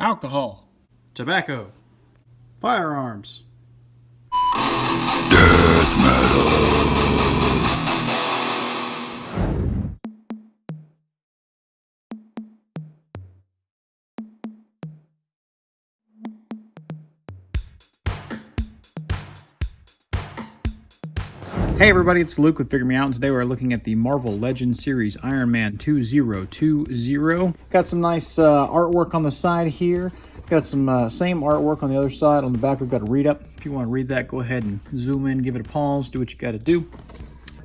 alcohol, tobacco, firearms. Hey everybody, it's Luke with Figure Me Out, and today we're looking at the Marvel Legends series Iron Man 2020. Got some nice artwork on the side here. Got some same artwork on the other side. On the back we've got a read up. If you want to read that, go ahead and zoom in, give it a pause, do what you got to do.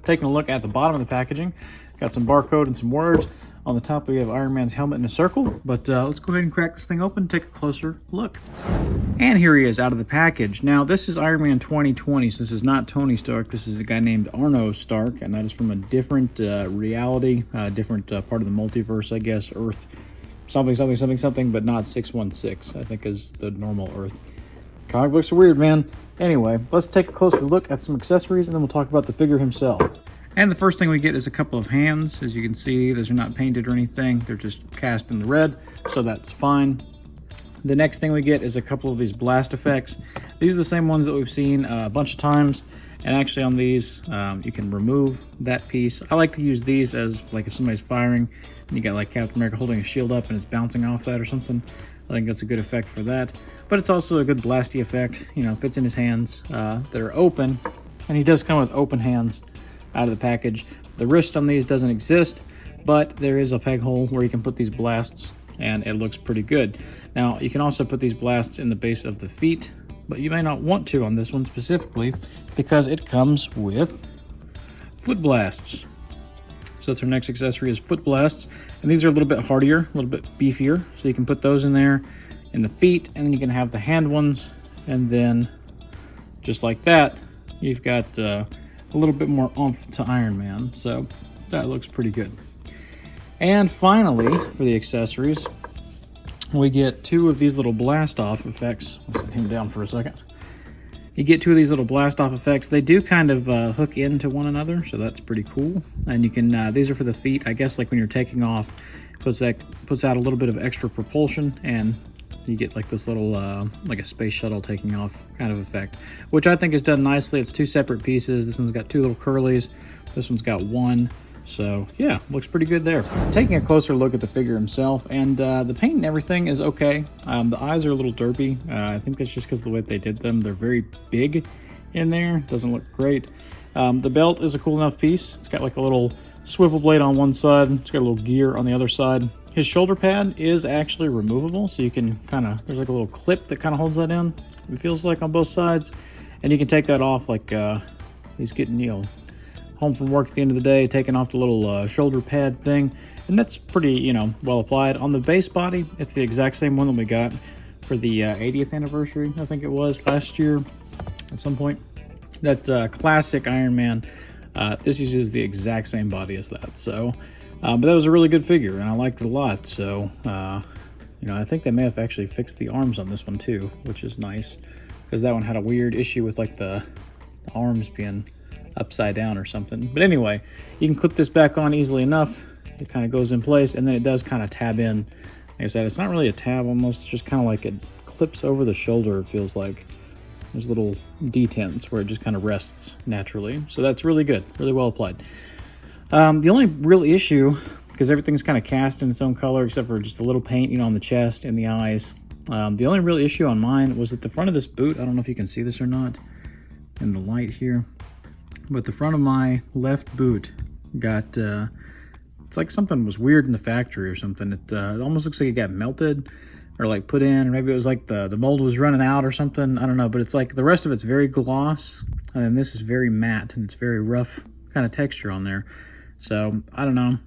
Taking a look at the bottom of the packaging, got some barcode and some words. On the top we have Iron Man's helmet in a circle, but let's go ahead and crack this thing open and take a closer look. And here he is out of the package. Now this is Iron Man 2020, so this is not Tony Stark. This is a guy named Arno Stark, and that is from a different reality, different part of the multiverse, I guess. Earth something, but not 616, I think is the normal Earth. Comic books are weird, man. Anyway, let's take a closer look at some accessories, and then we'll talk about the figure himself. And the first thing we get is a couple of hands. As you can see, those are not painted or anything. They're just cast in the red, so that's fine. The next thing we get is a couple of these blast effects. These are the same ones that we've seen a bunch of times. And actually on these, you can remove that piece. I like to use these as, like, if somebody's firing, and you got like Captain America holding a shield up and it's bouncing off that or something. I think that's a good effect for that. But it's also a good blasty effect. You know, fits in his hands that are open. And he does come with open hands out of the package. The wrist on these doesn't exist, but there is a peg hole where you can put these blasts, and it looks pretty good. Now, you can also put these blasts in the base of the feet, but you may not want to on this one specifically because it comes with foot blasts. So that's our next accessory, is foot blasts. And these are a little bit hardier, a little bit beefier. So you can put those in there in the feet, and then you can have the hand ones. And then just like that, you've got a little bit more oomph to Iron Man. So that looks pretty good. And finally, for the accessories, we get two of these little blast off effects. I'll set him down for a second. You get two of these little blast off effects. They do kind of hook into one another, so that's pretty cool. And you can, these are for the feet. I guess like when you're taking off, puts out a little bit of extra propulsion, and you get like this little, like a space shuttle taking off kind of effect, which I think is done nicely. It's two separate pieces. This one's got two little curlies. This one's got one. So yeah, looks pretty good there. Taking a closer look at the figure himself, and the paint and everything is okay. The eyes are a little derpy. I think that's just because of the way they did them. They're very big in there. Doesn't look great. The belt is a cool enough piece. It's got like a little swivel blade on one side. It's got a little gear on the other side. His shoulder pad is actually removable, so you can kind of, there's like a little clip that kind of holds that in. It feels like on both sides, and you can take that off like he's getting, you know, home from work at the end of the day, taking off the little shoulder pad thing, and that's pretty, you know, well applied. On the base body, it's the exact same one that we got for the 80th anniversary, I think it was, last year at some point. That classic Iron Man, this uses the exact same body as that. So, but that was a really good figure, and I liked it a lot. So, you know, I think they may have actually fixed the arms on this one too, which is nice, because that one had a weird issue with like the arms being upside down or something. But anyway, you can clip this back on easily enough. It kind of goes in place, and then it does kind of tab in. Like I said, it's not really a tab, almost, it's just kind of like it clips over the shoulder. It feels like there's little detents where it just kind of rests naturally. So that's really good, really well applied. The only real issue, because everything's kind of cast in its own color except for just a little paint, you know, on the chest and the eyes. The only real issue on mine was at the front of this boot. I don't know if you can see this or not in the light here, but the front of my left boot got, it's like something was weird in the factory or something. It almost looks like it got melted or like put in, or maybe it was like the mold was running out or something. I don't know, but it's like the rest of it's very gloss, and then this is very matte, and it's very rough kind of texture on there. So I don't know.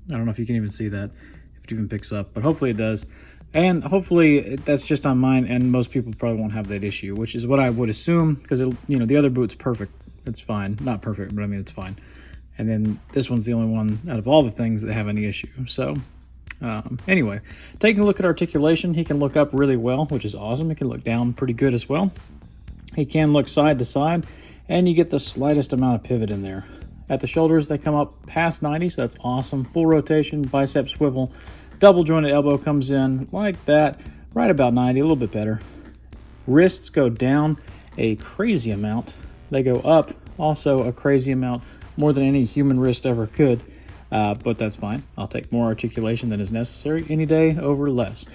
I don't know if you can even see that, if it even picks up, but hopefully it does. And hopefully that's just on mine, and most people probably won't have that issue, which is what I would assume, because, you know, the other boot's perfect. It's fine. Not perfect, but I mean, it's fine. And then this one's the only one out of all the things that have any issue. So anyway, taking a look at articulation, he can look up really well, which is awesome. He can look down pretty good as well. He can look side to side, and you get the slightest amount of pivot in there. At the shoulders, they come up past 90, so that's awesome. Full rotation, bicep swivel, double jointed elbow comes in like that. right about 90, a little bit better. Wrists go down a crazy amount. They go up also a crazy amount, more than any human wrist ever could. But that's fine. I'll take more articulation than is necessary any day over less.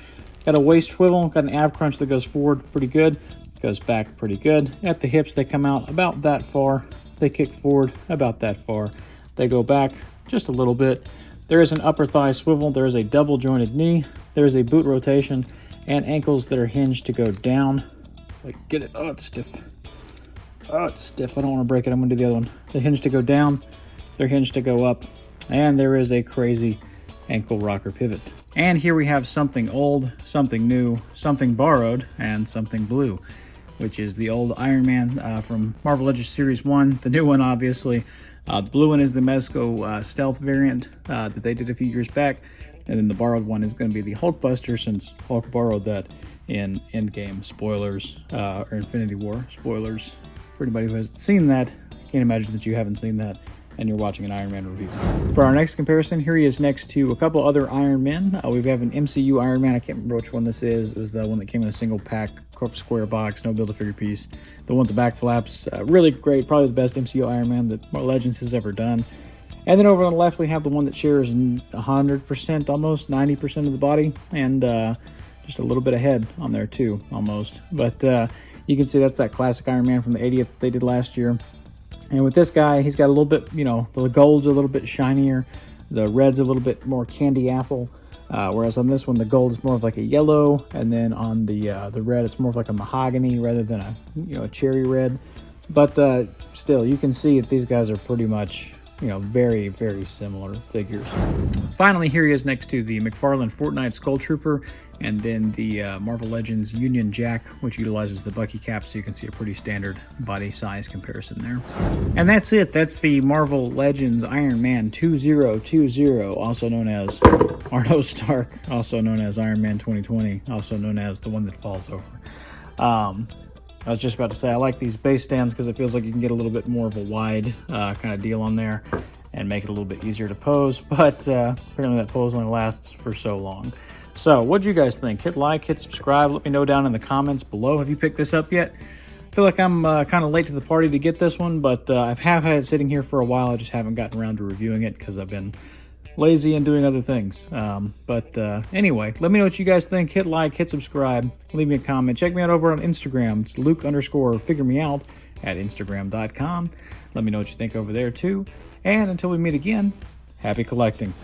Got a waist swivel, got an ab crunch that goes forward pretty good, goes back pretty good. At the hips, they come out about that far. They kick forward about that far. They go back just a little bit. There is an upper thigh swivel. There is a double jointed knee. There is a boot rotation and ankles that are hinged to go down. Like, get it. Oh, it's stiff. Oh, it's stiff. I don't want to break it. I'm going to do the other one. They're hinged to go down. They're hinged to go up. And there is a crazy ankle rocker pivot. And here we have something old, something new, something borrowed, and something blue, which is the old Iron Man from Marvel Legends Series 1. The new one, obviously. The blue one is the Mezco stealth variant that they did a few years back. And then the borrowed one is going to be the Hulkbuster, since Hulk borrowed that in Endgame. Spoilers, or Infinity War. Spoilers. For anybody who hasn't seen that, I can't imagine that you haven't seen that and you're watching an Iron Man review. For our next comparison, here he is next to a couple other Iron Men. We have an MCU Iron Man. I can't remember which one this is. It was the one that came in a single pack, square box, no build-a-figure piece. The one with the back flaps, really great. Probably the best MCU Iron Man that Legends has ever done. And then over on the left, we have the one that shares 100%, almost 90% of the body, and just a little bit of head on there too, almost. But you can see that's that classic Iron Man from the 80th they did last year. And with this guy, he's got a little bit, the gold's a little bit shinier, the red's a little bit more candy apple, whereas on this one, the gold is more of like a yellow, and then on the red, it's more of like a mahogany rather than a cherry red. But still, you can see that these guys are pretty much, very, very similar figures. Finally, here he is next to the McFarlane Fortnite Skull Trooper, and then the Marvel Legends Union Jack, which utilizes the Bucky cap, so you can see a pretty standard body size comparison there. And that's it. That's the Marvel Legends Iron Man 2020, also known as Arno Stark, also known as Iron Man 2020, also known as the one that falls over. I was just about to say, I like these base stands because it feels like you can get a little bit more of a wide kind of deal on there and make it a little bit easier to pose, but apparently that pose only lasts for so long. So, what'd you guys think? Hit like, hit subscribe, let me know down in the comments below. Have you picked this up yet? I feel like I'm kind of late to the party to get this one, but I have had it sitting here for a while. I just haven't gotten around to reviewing it because I've been lazy and doing other things. Anyway, let me know what you guys think. Hit like, hit subscribe, leave me a comment. Check me out over on Instagram. It's Luke_figuremeout at Instagram.com. Let me know what you think over there too. And until we meet again, happy collecting.